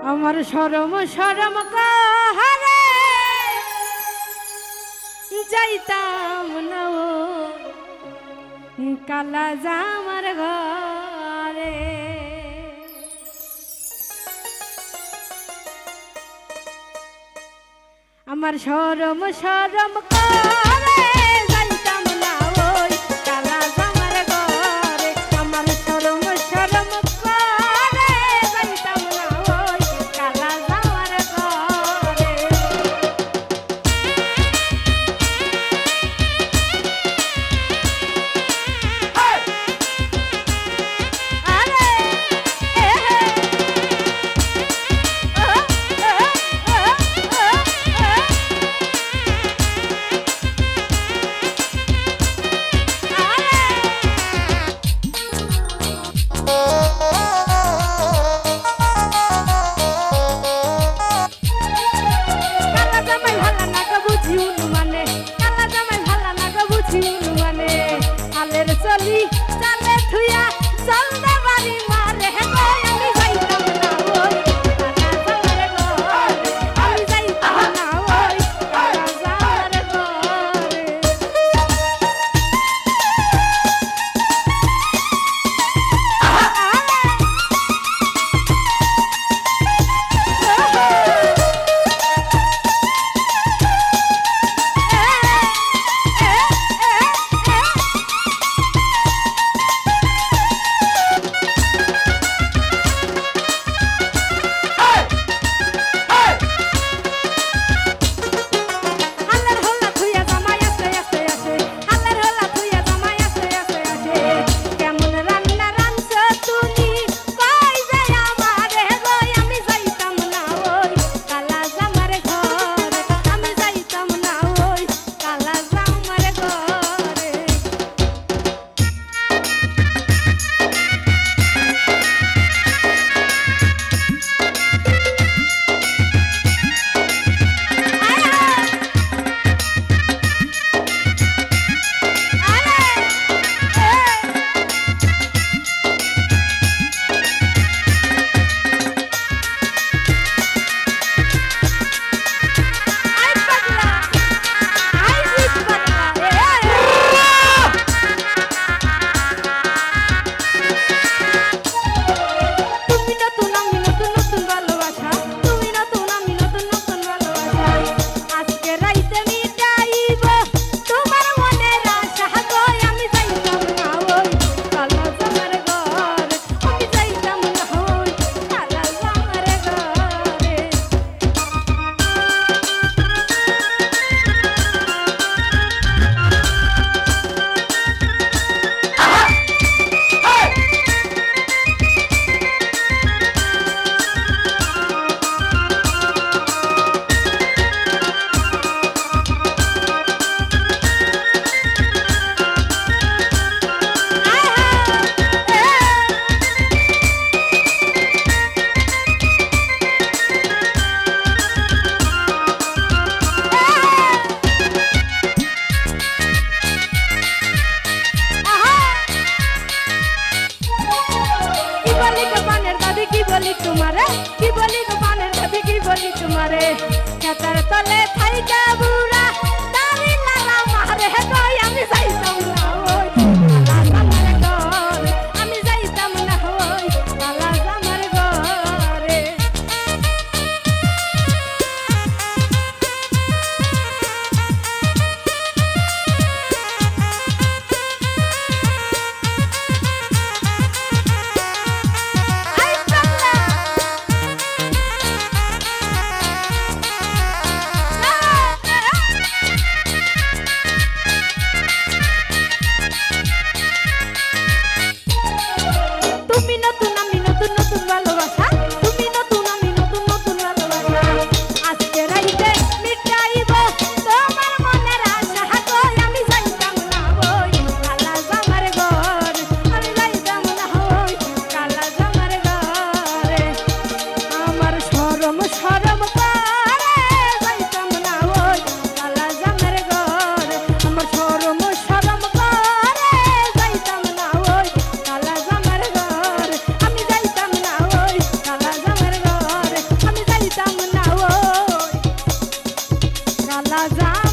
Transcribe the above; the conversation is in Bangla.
আমার শরম শরম কাহারে যাইতাম না কালা জামার ঘরে আমার শরম শরম কাহারে যাইতাম না ওই কালা জামার ঘরে আমার শরম শরম কাহারে যাইতাম না ওই কালা জামার ঘরে চলি চালে থুয়া চলতে পারি মারে আমি যাইতাম না ওই কালা জামার ঘরে আমি যাইতাম না ওই কালা জামার ঘরে কি বলি দোকানের দাদি কি বলি তোমারে খেতার তলে থাইকা বুড়া দাড়ি লালা মারে কই আমি যাইতাম না ওই কালা জামার ঘরে আমি যাইতাম না ওই কালা জামার ঘরে লালা যায়